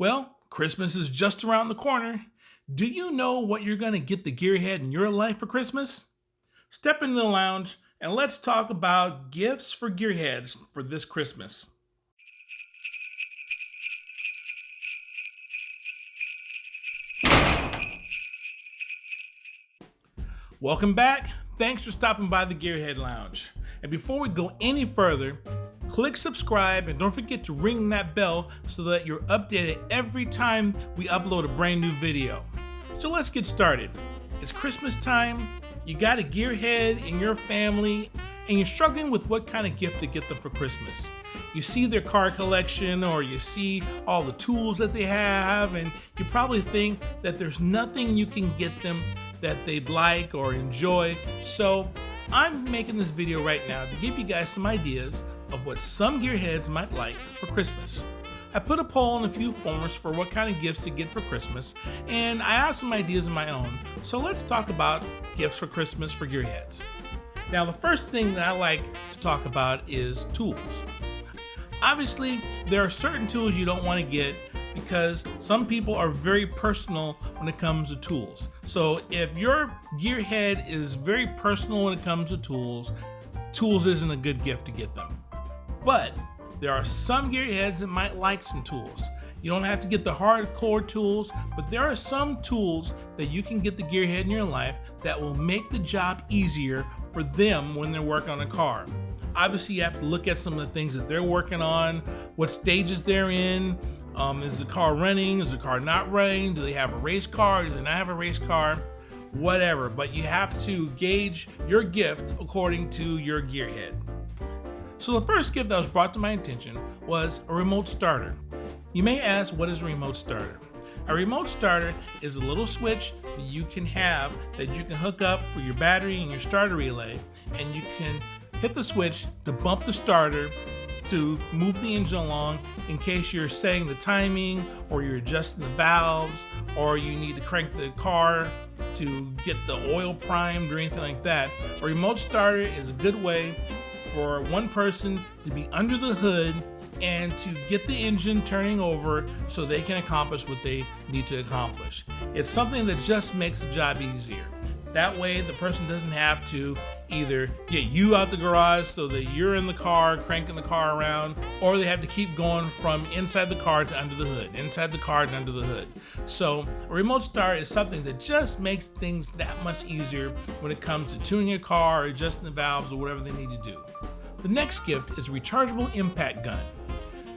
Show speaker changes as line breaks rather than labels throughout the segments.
Well, Christmas is just around the corner. Do you know what you're going to get the gearhead in your life for Christmas? Step into the lounge and let's talk about gifts for gearheads for this Christmas. Welcome back. Thanks for stopping by the Gearhead Lounge. And before we go any further, click subscribe and don't forget to ring that bell so that you're updated every time we upload a brand new video. So let's get started. It's Christmas time, you got a gearhead in your family, and you're struggling with what kind of gift to get them for Christmas. You see their car collection or you see all the tools that they have, and you probably think that there's nothing you can get them that they'd like or enjoy. So I'm making this video right now to give you guys some ideas of what some gearheads might like for Christmas. I put a poll in a few forums for what kind of gifts to get for Christmas, and I have some ideas of my own. So let's talk about gifts for Christmas for gearheads. Now, the first thing that I like to talk about is tools. Obviously, there are certain tools you don't want to get because some people are very personal when it comes to tools. So if your gearhead is very personal when it comes to tools isn't a good gift to get them. But there are some gearheads that might like some tools. You don't have to get the hardcore tools, but there are some tools that you can get the gearhead in your life that will make the job easier for them when they're working on a car. Obviously, you have to look at some of the things that they're working on, what stages they're in. Is the car running? Is the car not running? Do they have a race car? Do they not have a race car? Whatever, but you have to gauge your gift according to your gearhead. So the first gift that was brought to my attention was a remote starter. You may ask, what is a remote starter? A remote starter is a little switch that you can have that you can hook up for your battery and your starter relay, and you can hit the switch to bump the starter to move the engine along in case you're setting the timing or you're adjusting the valves or you need to crank the car to get the oil primed or anything like that. A remote starter is a good way for one person to be under the hood and to get the engine turning over so they can accomplish what they need to accomplish. It's something that just makes the job easier. That way the person doesn't have to either get you out the garage so that you're in the car cranking the car around, or they have to keep going from inside the car to under the hood, inside the car to under the hood. So a remote start is something that just makes things that much easier when it comes to tuning your car or adjusting the valves or whatever they need to do. The next gift is a Rechargeable Impact Gun.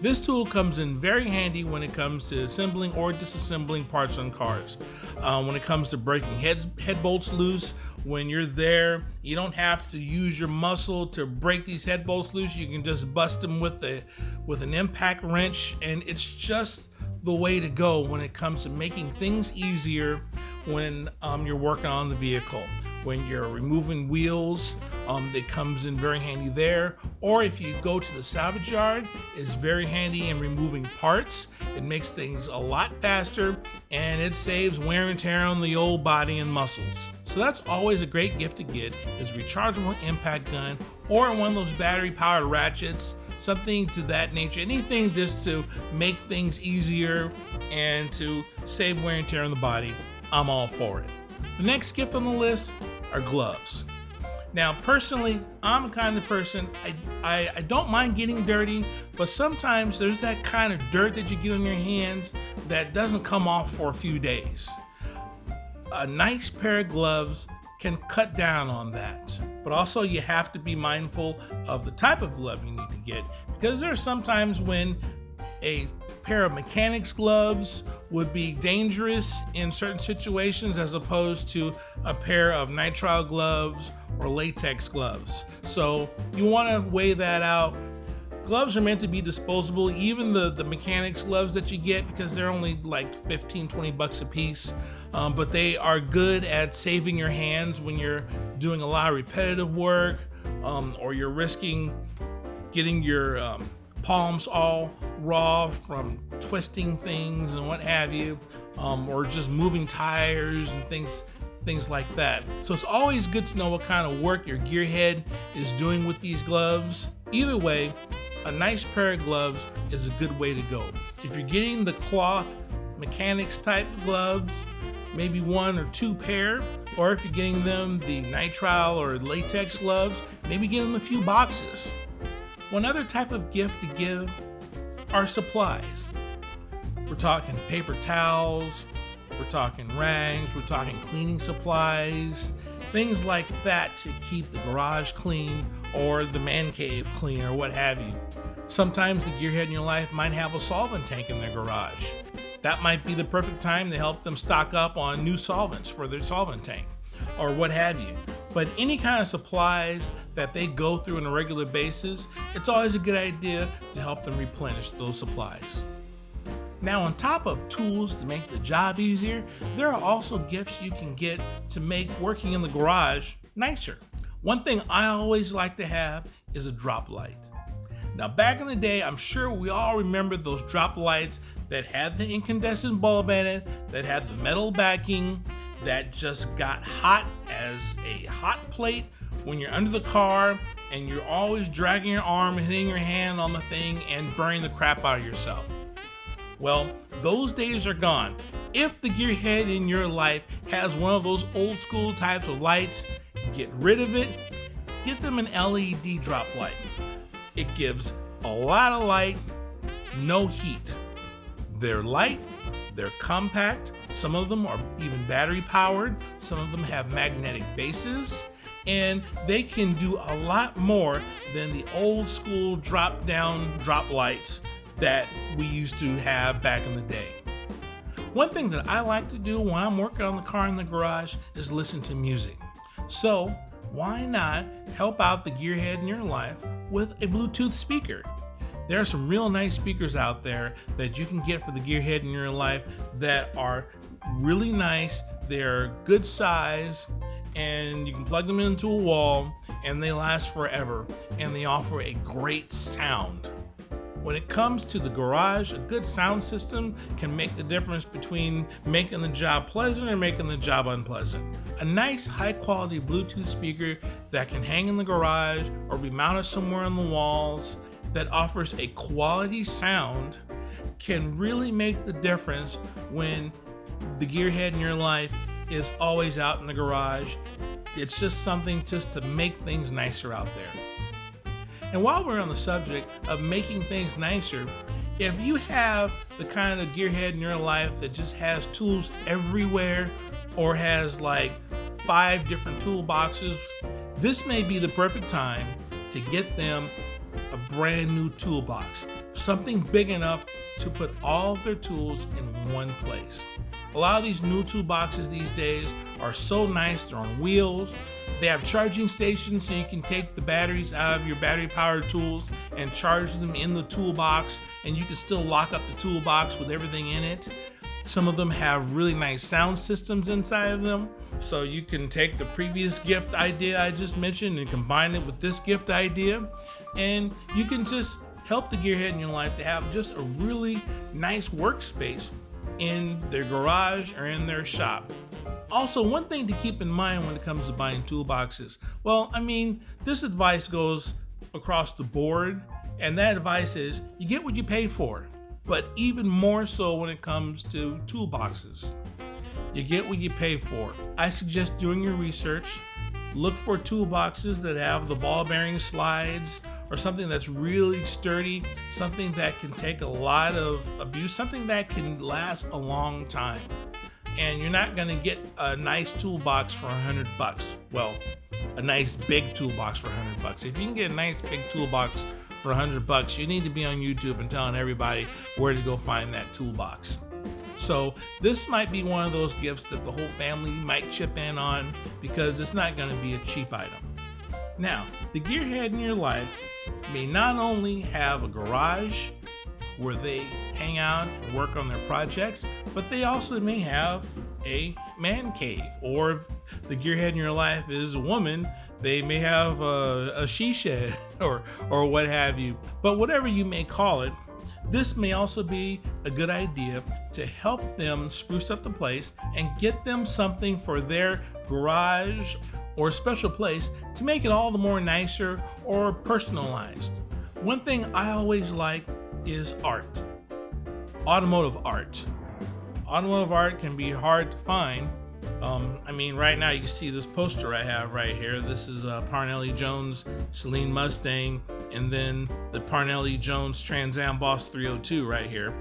This tool comes in very handy when it comes to assembling or disassembling parts on cars. When it comes to breaking head bolts loose, when you're there, you don't have to use your muscle to break these head bolts loose. You can just bust them with an impact wrench, and it's just the way to go when it comes to making things easier when you're working on the vehicle. When you're removing wheels, it comes in very handy there. Or if you go to the salvage yard, it's very handy in removing parts. It makes things a lot faster and it saves wear and tear on the old body and muscles. So that's always a great gift to get, is Rechargeable Impact Gun or one of those battery powered ratchets, something to that nature. Anything just to make things easier and to save wear and tear on the body, I'm all for it. The next gift on the list are gloves. Now, personally, I'm the kind of person, I don't mind getting dirty, but sometimes there's that kind of dirt that you get on your hands that doesn't come off for a few days. A nice pair of gloves can cut down on that. But also you have to be mindful of the type of glove you need to get, because there are sometimes when a pair of mechanics gloves would be dangerous in certain situations as opposed to a pair of nitrile gloves or latex gloves. So you want to weigh that out. Gloves are meant to be disposable, even the mechanics gloves that you get, because they're only like 15, 20 bucks a piece. But they are good at saving your hands when you're doing a lot of repetitive work, or you're risking getting your palms all raw from twisting things and what have you, or just moving tires and things like that. So it's always good to know what kind of work your gearhead is doing with these gloves. Either way, a nice pair of gloves is a good way to go. If you're getting the cloth mechanics type gloves, maybe 1 or 2 pair, or if you're getting them the nitrile or latex gloves, maybe get them a few boxes. One other type of gift to give are supplies. We're talking paper towels, we're talking rags, we're talking cleaning supplies, things like that to keep the garage clean or the man cave clean or what have you. Sometimes the gearhead in your life might have a solvent tank in their garage. That might be the perfect time to help them stock up on new solvents for their solvent tank or what have you. But any kind of supplies that they go through on a regular basis, it's always a good idea to help them replenish those supplies. Now, on top of tools to make the job easier, there are also gifts you can get to make working in the garage nicer. One thing I always like to have is a drop light. Now, back in the day, I'm sure we all remember those drop lights that had the incandescent bulb in it, that had the metal backing, that just got hot as a hot plate when you're under the car and you're always dragging your arm and hitting your hand on the thing and burning the crap out of yourself. Well, those days are gone. If the gearhead in your life has one of those old school types of lights, get rid of it, get them an LED drop light. It gives a lot of light, no heat. They're light, they're compact, some of them are even battery powered, some of them have magnetic bases, and they can do a lot more than the old school drop lights that we used to have back in the day. One thing that I like to do when I'm working on the car in the garage is listen to music. So why not help out the gearhead in your life with a Bluetooth speaker? There are some real nice speakers out there that you can get for the gearhead in your life that are really nice, they're good size, and you can plug them into a wall and they last forever and they offer a great sound. When it comes to the garage, a good sound system can make the difference between making the job pleasant or making the job unpleasant. A nice high quality Bluetooth speaker that can hang in the garage or be mounted somewhere on the walls that offers a quality sound can really make the difference when the gearhead in your life is always out in the garage. It's just something just to make things nicer out there. And while we're on the subject of making things nicer, if you have the kind of gearhead in your life that just has tools everywhere or has like 5 different toolboxes, this may be the perfect time to get them a brand new toolbox, something big enough to put all of their tools in one place. A lot of these new toolboxes these days are so nice. They're on wheels. They have charging stations so you can take the batteries out of your battery powered tools and charge them in the toolbox, and you can still lock up the toolbox with everything in it. Some of them have really nice sound systems inside of them, so you can take the previous gift idea I just mentioned and combine it with this gift idea, and you can just help the gearhead in your life to have just a really nice workspace in their garage or in their shop. Also, one thing to keep in mind when it comes to buying toolboxes, this advice goes across the board, and that advice is you get what you pay for, but even more so when it comes to toolboxes. You get what you pay for. I suggest doing your research. Look for toolboxes that have the ball bearing slides or something that's really sturdy, something that can take a lot of abuse, something that can last a long time. And you're not gonna get a nice toolbox for $100. Well, a nice big toolbox for $100. If you can get a nice big toolbox for $100, you need to be on YouTube and telling everybody where to go find that toolbox. So this might be one of those gifts that the whole family might chip in on because it's not gonna be a cheap item. Now, the gearhead in your life may not only have a garage where they hang out and work on their projects, but they also may have a man cave, or if the gearhead in your life is a woman, they may have a she shed or what have you. But whatever you may call it, this may also be a good idea to help them spruce up the place and get them something for their garage or special place to make it all the more nicer or personalized. One thing I always like is art, automotive art. Automotive art can be hard to find. I mean, right now you can see this poster I have right here. This is Parnelli Jones Celine Mustang, and then the Parnelli Jones Trans Am Boss 302 right here.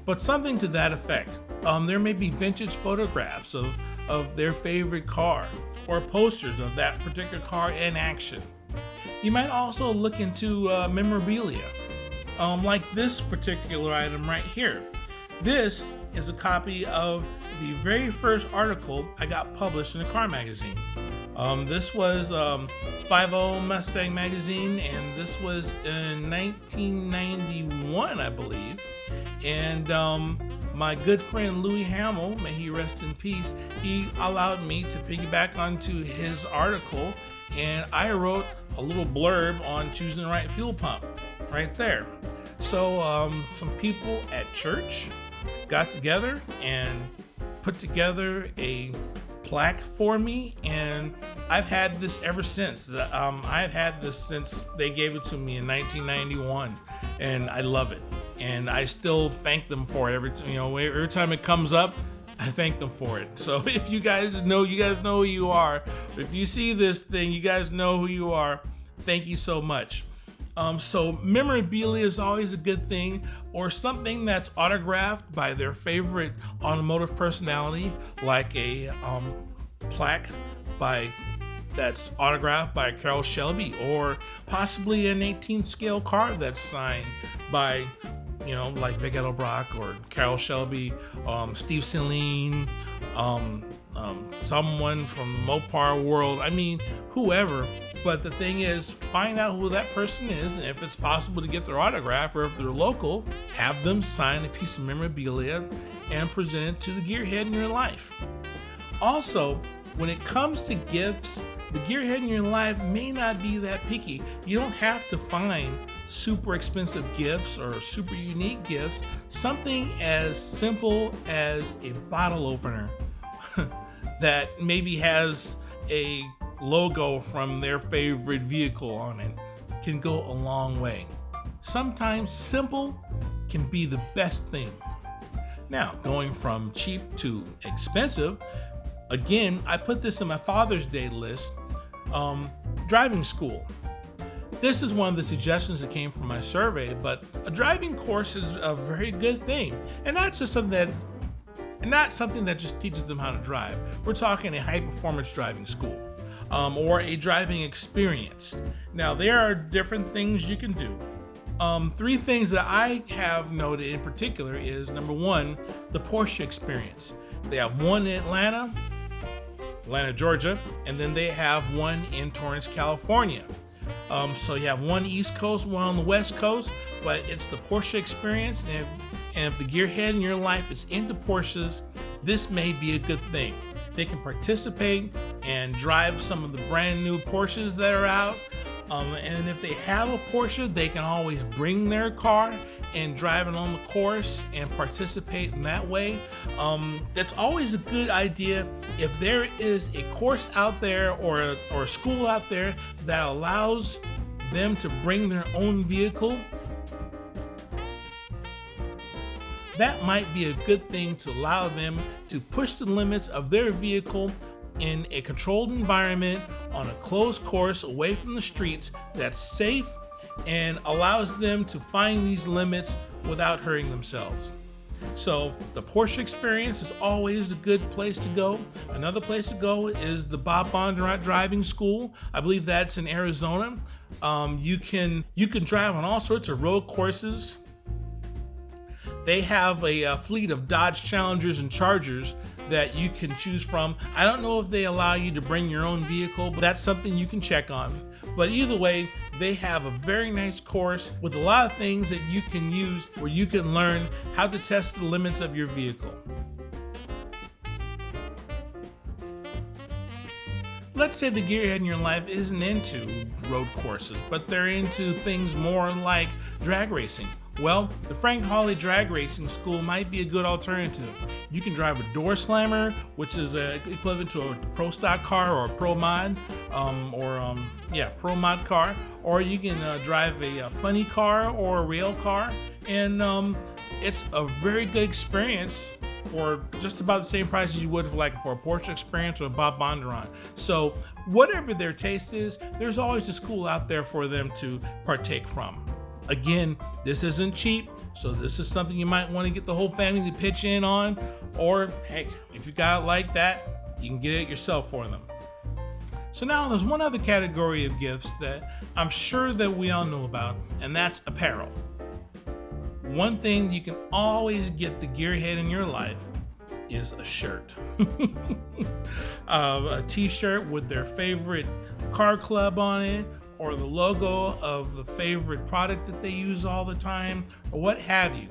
But something to that effect. There may be vintage photographs of their favorite car, or posters of that particular car in action. You might also look into memorabilia, like this particular item right here. This is a copy of the very first article I got published in a car magazine. This was 50 Mustang magazine, and this was in 1991, I believe. And my good friend Louis Hamill, may he rest in peace, he allowed me to piggyback onto his article, and I wrote a little blurb on choosing the right fuel pump right there. So some people at church got together and put together a plaque for me, and I've had this ever since. I've had this since they gave it to me in 1991, and I love it. And I still thank them for it every time it comes up. I thank them for it. So if you guys know who you are. If you see this thing, you guys know who you are. Thank you so much. So memorabilia is always a good thing, or something that's autographed by their favorite automotive personality, like a plaque that's autographed by Carroll Shelby, or possibly an 18 scale car that's signed by, like Vic Edelbrock or Carroll Shelby, Steve Celine, someone from the Mopar world. I mean, whoever. But the thing is, find out who that person is, and if it's possible to get their autograph, or if they're local, have them sign a piece of memorabilia and present it to the gearhead in your life. Also, when it comes to gifts, the gearhead in your life may not be that picky. You don't have to find super expensive gifts or super unique gifts. Something as simple as a bottle opener that maybe has a logo from their favorite vehicle on it can go a long way. Sometimes simple can be the best thing. Now, going from cheap to expensive, again, I put this in my Father's Day list, driving school. This is one of the suggestions that came from my survey, but a driving course is a very good thing, and not something that just teaches them how to drive. We're talking a high-performance driving school, or a driving experience. Now, there are different things you can do. 3 things that I have noted in particular is, number 1, the Porsche Experience. They have one in Atlanta, Georgia, and then they have one in Torrance, California. So you have one East Coast, one on the West Coast, but it's the Porsche Experience. And if the gearhead in your life is into Porsches, this may be a good thing. They can participate and drive some of the brand new Porsches that are out. And if they have a Porsche, they can always bring their car and drive it on the course and participate in that way. That's always a good idea. If there is a course out there or a school out there that allows them to bring their own vehicle, that might be a good thing to allow them to push the limits of their vehicle in a controlled environment on a closed course away from the streets that's safe and allows them to find these limits without hurting themselves. So the Porsche Experience is always a good place to go. Another place to go is the Bob Bondurant Driving School. I believe that's in Arizona. You can drive on all sorts of road courses. They have a fleet of Dodge Challengers and Chargers that you can choose from. I don't know if they allow you to bring your own vehicle, but that's something you can check on. But either way, they have a very nice course with a lot of things that you can use where you can learn how to test the limits of your vehicle. Let's say the gearhead in your life isn't into road courses, but they're into things more like drag racing Well, the Frank Hawley Drag Racing School might be a good alternative. You can drive a door slammer, which is equivalent to a pro stock car or a pro mod, pro mod car, or you can drive a funny car or a rail car, and it's a very good experience for just about the same price as you would for a Porsche Experience or a Bob Bondurant. So whatever their taste is, there's always a school out there for them to partake from. Again, this isn't cheap, so this is something you might want to get the whole family to pitch in on, or heck, if you got it like that, you can get it yourself for them. So now there's one other category of gifts that I'm sure that we all know about, and that's apparel. One thing you can always get the gearhead in your life is a shirt. A t-shirt with their favorite car club on it, or the logo of the favorite product that they use all the time, or what have you.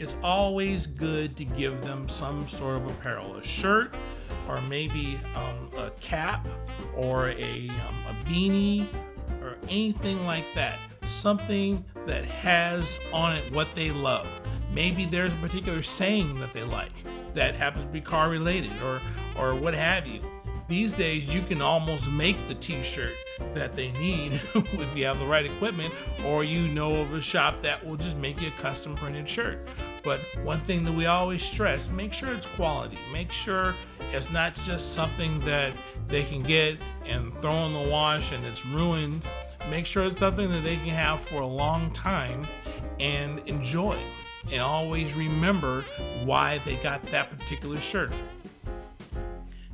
It's always good to give them some sort of apparel, a shirt, or maybe a cap, or a beanie, or anything like that. Something that has on it what they love. Maybe there's a particular saying that they like that happens to be car related, or what have you. These days you can almost make the t-shirt that they need if you have the right equipment, or you know of a shop that will just make you a custom printed shirt. But one thing that we always stress, make sure it's quality. Make sure it's not just something that they can get and throw in the wash and it's ruined. Make sure it's something that they can have for a long time and enjoy, and always remember why they got that particular shirt.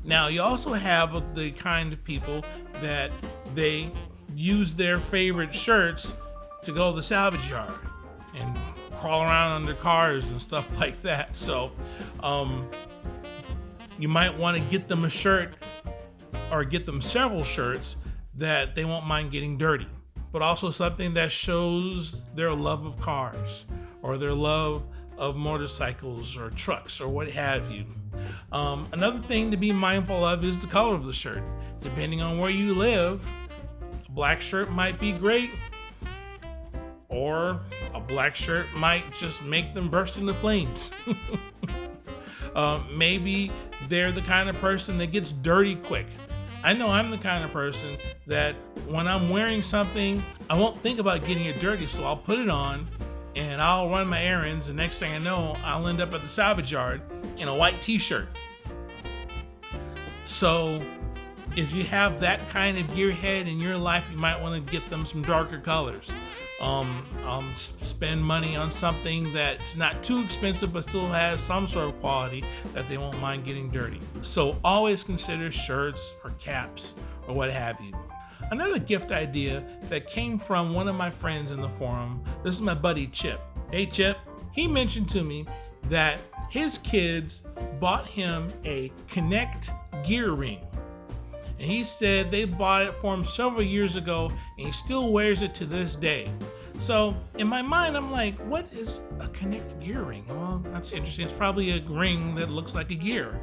Now, you also have the kind of people that they use their favorite shirts to go to the salvage yard and crawl around under cars and stuff like that. So you might want to get them a shirt, or get them several shirts that they won't mind getting dirty, but also something that shows their love of cars, or their love of motorcycles or trucks or what have you. Another thing to be mindful of is the color of the shirt. Depending on where you live, a black shirt might be great, or a black shirt might just make them burst into flames. Maybe they're the kind of person that gets dirty quick. I know I'm the kind of person that when I'm wearing something, I won't think about getting it dirty, so I'll put it on and I'll run my errands, and next thing I know, I'll end up at the salvage yard in a white t-shirt. So if you have that kind of gearhead in your life, you might want to get them some darker colors. Spend money on something that's not too expensive but still has some sort of quality that they won't mind getting dirty. So always consider shirts or caps or what have you. Another gift idea that came from one of my friends in the forum, this is my buddy Chip. Hey Chip, he mentioned to me that his kids bought him a Kinect gear ring. And he said they bought it for him several years ago and he still wears it to this day. So in my mind, I'm like, what is a Kinect gear ring? Well, that's interesting. It's probably a ring that looks like a gear.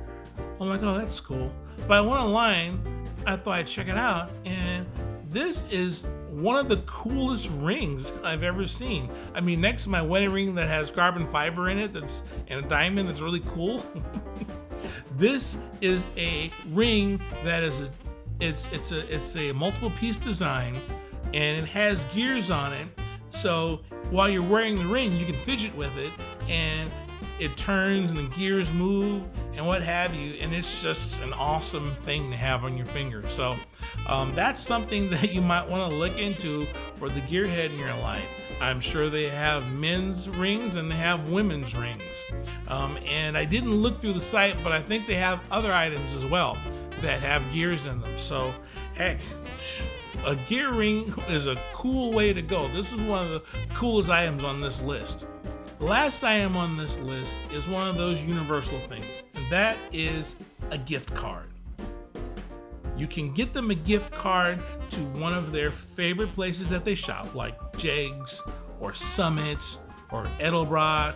I'm like, oh, that's cool. But I went online, I thought I'd check it out, and this is one of the coolest rings I've ever seen. I mean, next to my wedding ring that has carbon fiber in it and a diamond that's really cool. This is a ring that is it's a multiple piece design, and it has gears on it. So while you're wearing the ring, you can fidget with it, and it turns and the gears move and what have you, and it's just an awesome thing to have on your finger. So that's something that you might want to look into for the gearhead in your life. I'm sure they have men's rings and they have women's rings. And I didn't look through the site, but I think they have other items as well that have gears in them. So heck, a gear ring is a cool way to go. This is one of the coolest items on this list. The last item on this list is one of those universal things, and that is a gift card. You can get them a gift card to one of their favorite places that they shop, like Jegs or Summit or Edelbrock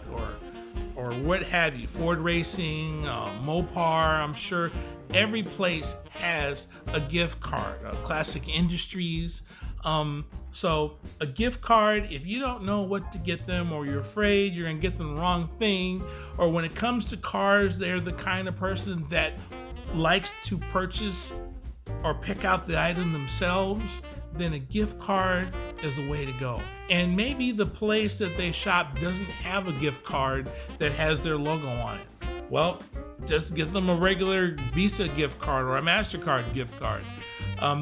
or what have you, Ford Racing, Mopar. I'm sure every place has a gift card. Classic Industries, So a gift card, if you don't know what to get them, or you're afraid you're gonna get them the wrong thing, or when it comes to cars, they're the kind of person that likes to purchase or pick out the item themselves, then a gift card is the way to go. And maybe the place that they shop doesn't have a gift card that has their logo on it. Well, just give them a regular Visa gift card or a MasterCard gift card.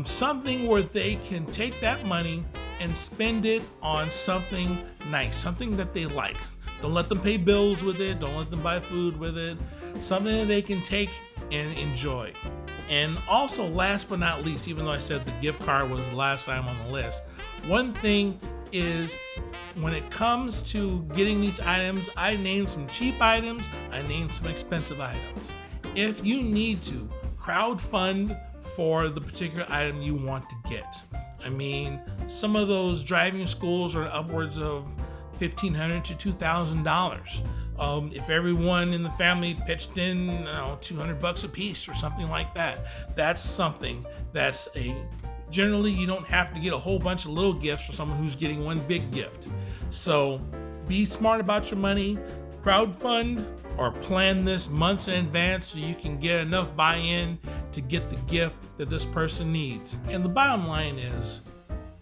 Something where they can take that money and spend it on something nice, something that they like. Don't let them pay bills with it. Don't let them buy food with it. Something that they can take and enjoy. And also, last but not least, even though I said the gift card was the last time on the list, one thing is, when it comes to getting these items, I named some cheap items, I named some expensive items. If you need to, crowdfund for the particular item you want to get. I mean, some of those driving schools are upwards of $1,500 to $2,000. If everyone in the family pitched in, $200 a piece or something like that, that's something that's generally you don't have to get a whole bunch of little gifts for someone who's getting one big gift. So be smart about your money, crowdfund or plan this months in advance so you can get enough buy-in to get the gift that this person needs. And the bottom line is,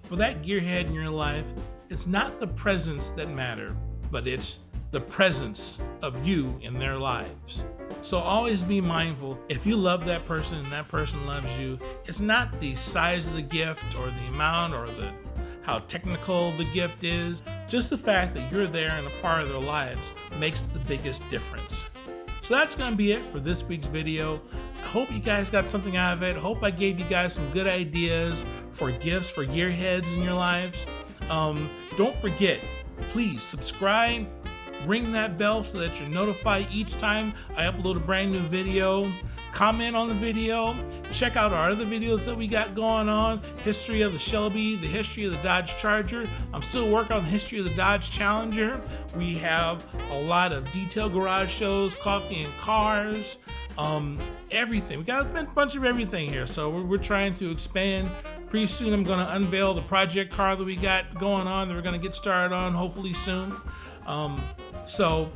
for that gearhead in your life, it's not the presents that matter, but it's the presence of you in their lives. So always be mindful, if you love that person and that person loves you, it's not the size of the gift or the amount or how technical the gift is. Just the fact that you're there and a part of their lives makes the biggest difference. So that's gonna be it for this week's video. I hope you guys got something out of it. I hope I gave you guys some good ideas for gifts for gearheads in your lives. Don't forget, please subscribe, ring that bell so that you're notified each time I upload a brand new video. Comment on the video, check out our other videos that we got going on, history of the Shelby, the history of the Dodge Charger. I'm still working on the history of the Dodge Challenger. We have a lot of detail garage shows, coffee and cars, everything. We got a bunch of everything here, so we're trying to expand. Pretty soon I'm gonna unveil the project car that we got going on that we're gonna get started on hopefully soon. So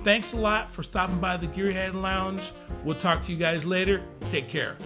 thanks a lot for stopping by the Gearhead Lounge. We'll talk to you guys later. Take care.